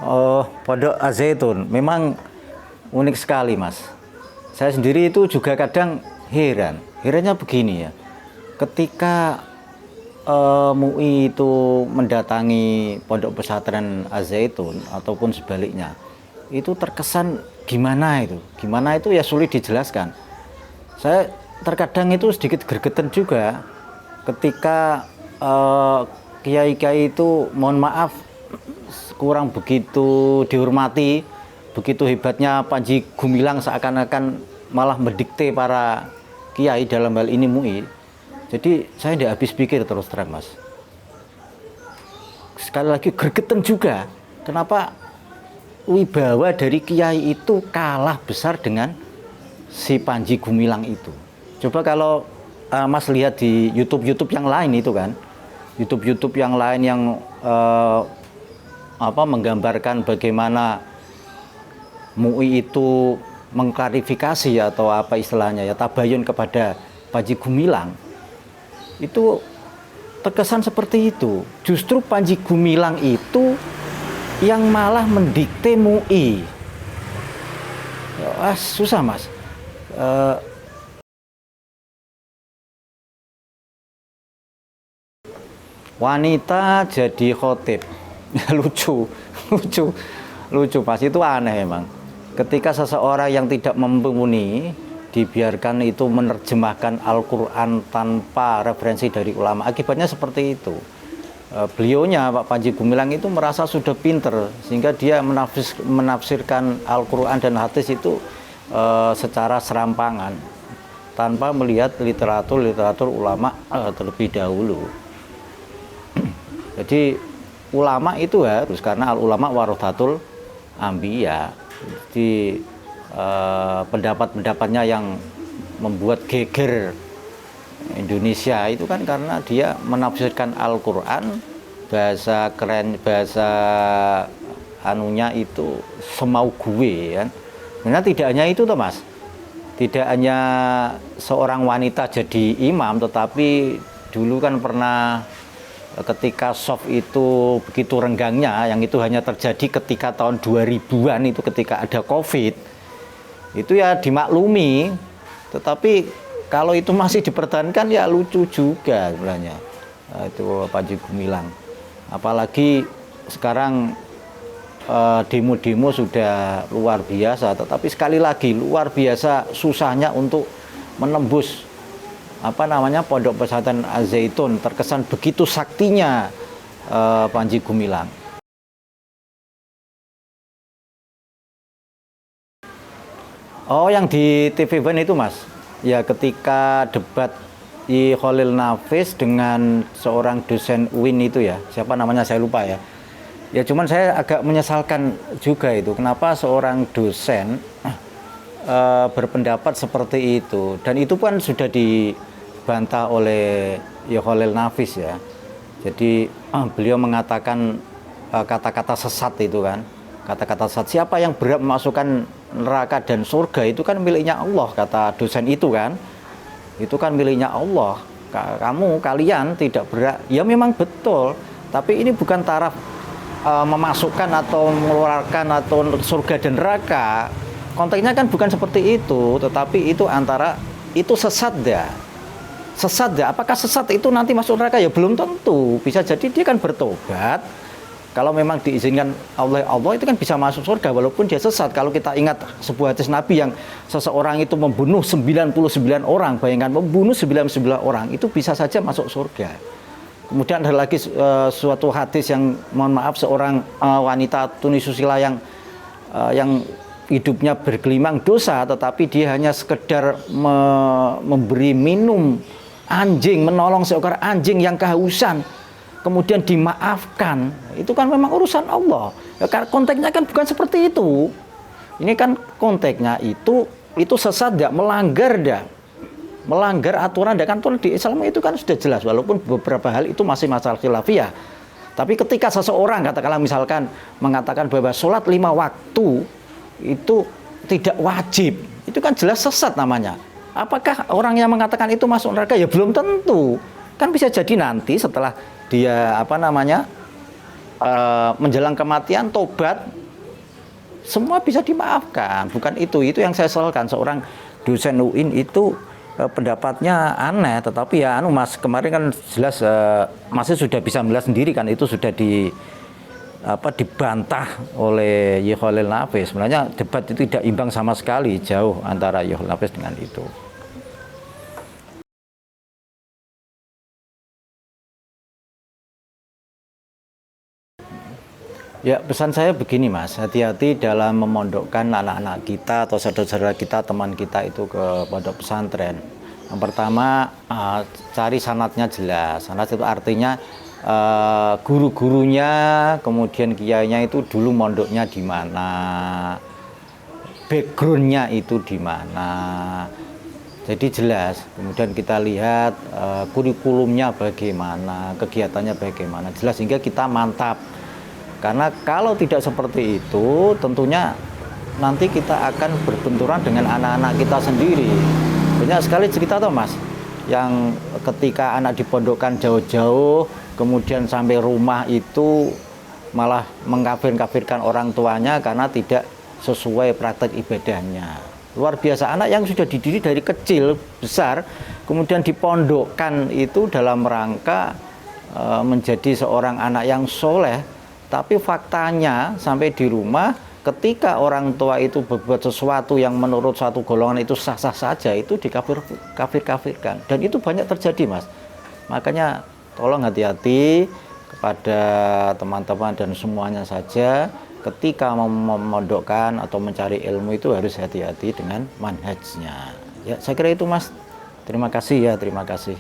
Oh, Pondok Az-Zaitun memang unik sekali, Mas. Saya sendiri itu juga kadang heran. Herannya begini ya. Ketika MUI itu mendatangi Pondok Pesantren Az-Zaitun ataupun sebaliknya, itu terkesan gimana itu? Gimana itu ya sulit dijelaskan. Saya terkadang itu sedikit gregetan juga ketika kiai-kiai itu mohon maaf kurang begitu dihormati, begitu hebatnya Panji Gumilang seakan-akan malah mendikte para kiai dalam hal ini MUI. Jadi saya tidak habis pikir terus terang, Mas. Sekali lagi gregetan juga, kenapa wibawa dari kiai itu kalah besar dengan si Panji Gumilang itu. Coba kalau Mas lihat di YouTube yang lain itu kan, YouTube yang lain yang menggambarkan bagaimana MUI itu mengklarifikasi atau apa istilahnya ya, tabayun kepada Panji Gumilang, itu terkesan seperti itu. Justru Panji Gumilang itu yang malah mendikte MUI. Susah, Mas. Wanita jadi khotib. lucu lucu Mas, itu aneh emang. Ketika seseorang yang tidak mumpuni dibiarkan itu menerjemahkan Al-Quran tanpa referensi dari ulama, akibatnya seperti itu. Beliaunya Pak Panji Gumilang itu merasa sudah pinter sehingga dia menafsirkan Al-Quran dan hadis itu secara serampangan tanpa melihat literatur ulama terlebih dahulu. Jadi ulama itu harus, karena al-ulama warathatul anbiya. Jadi pendapat-pendapatnya yang membuat geger Indonesia itu kan karena dia menafsirkan Al-Quran bahasa keren, bahasa anunya itu semau gue kan. Karena tidak hanya itu toh, Mas. Tidak hanya seorang wanita jadi imam, tetapi dulu kan pernah ketika soft itu begitu renggangnya, yang itu hanya terjadi ketika tahun 2000-an itu ketika ada Covid. Itu ya dimaklumi, tetapi kalau itu masih dipertahankan ya lucu juga sebenarnya. Itu Panji Gumilang. Apalagi sekarang demo-demo sudah luar biasa, tetapi sekali lagi luar biasa susahnya untuk menembus Pondok Pesantren Az-Zaitun. Terkesan begitu saktinya Panji Gumilang. Oh, yang di TV One itu, Mas. Ya, ketika debat di Khalil Nafis dengan seorang dosen UIN itu ya. Siapa namanya saya lupa ya. Ya, cuman saya agak menyesalkan juga itu. Kenapa seorang dosen berpendapat seperti itu. Dan itu kan sudah dibantah oleh Khalil Nafis ya. Jadi beliau mengatakan kata-kata sesat itu kan. Kata-kata sesat, siapa yang berhak memasukkan neraka dan surga itu kan miliknya Allah, kata dosen itu kan. Itu kan miliknya Allah. Kalian tidak berhak. Ya memang betul, tapi ini bukan taraf memasukkan atau mengeluarkan atau surga dan neraka. Konteksnya kan bukan seperti itu, tetapi itu antara itu sesat ya. Sesat ya. Apakah sesat itu nanti masuk neraka? Ya belum tentu. Bisa jadi dia kan bertobat. Kalau memang diizinkan oleh Allah itu kan bisa masuk surga walaupun dia sesat. Kalau kita ingat sebuah hadis Nabi yang seseorang itu membunuh 99 orang, bayangkan membunuh 99 orang itu bisa saja masuk surga. Kemudian ada lagi suatu hadis yang mohon maaf seorang wanita tunisusila yang hidupnya bergelimang dosa, tetapi dia hanya sekedar memberi minum anjing, menolong seekor anjing yang kehausan, kemudian dimaafkan. Itu kan memang urusan Allah. Ya, konteksnya kan bukan seperti itu. Ini kan konteksnya itu sesat enggak, melanggar aturan dan aturan di Islam itu kan sudah jelas, walaupun beberapa hal itu masih masalah khilafiyah. Tapi ketika seseorang katakanlah misalkan mengatakan bahwa sholat 5 waktu itu tidak wajib, itu kan jelas sesat namanya. Apakah orang yang mengatakan itu masuk neraka? Ya belum tentu. Kan bisa jadi nanti setelah dia menjelang kematian tobat, semua bisa dimaafkan. Bukan itu yang saya sesalkan. Seorang dosen UIN itu pendapatnya aneh, tetapi ya Mas, kemarin kan jelas masih sudah bisa melihat sendiri kan, itu sudah dibantah oleh Khalil Nafis. Sebenarnya debat itu tidak imbang sama sekali, jauh antara Khalil Nafis dengan itu. Ya, pesan saya begini Mas, hati-hati dalam memondokkan anak-anak kita atau saudara-saudara kita, teman kita itu ke pondok pesantren. Yang pertama, cari sanadnya jelas. Sanad itu artinya guru-gurunya, kemudian kiainya itu dulu mondoknya di mana, backgroundnya itu di mana. Jadi jelas. Kemudian kita lihat kurikulumnya bagaimana, kegiatannya bagaimana, jelas sehingga kita mantap. Karena kalau tidak seperti itu, tentunya nanti kita akan berbenturan dengan anak-anak kita sendiri. Banyak sekali cerita toh Mas, yang ketika anak dipondokkan jauh-jauh, kemudian sampai rumah itu malah mengkafir-kafirkan orang tuanya karena tidak sesuai praktek ibadahnya. Luar biasa, anak yang sudah dididik dari kecil, besar, kemudian dipondokkan itu dalam rangka menjadi seorang anak yang soleh. Tapi faktanya sampai di rumah ketika orang tua itu berbuat sesuatu yang menurut satu golongan itu sah-sah saja, itu dikafir-kafirkan. Dan itu banyak terjadi Mas. Makanya tolong hati-hati kepada teman-teman dan semuanya saja, ketika memondokkan atau mencari ilmu itu harus hati-hati dengan manhajnya. Ya, saya kira itu Mas. Terima kasih ya, terima kasih.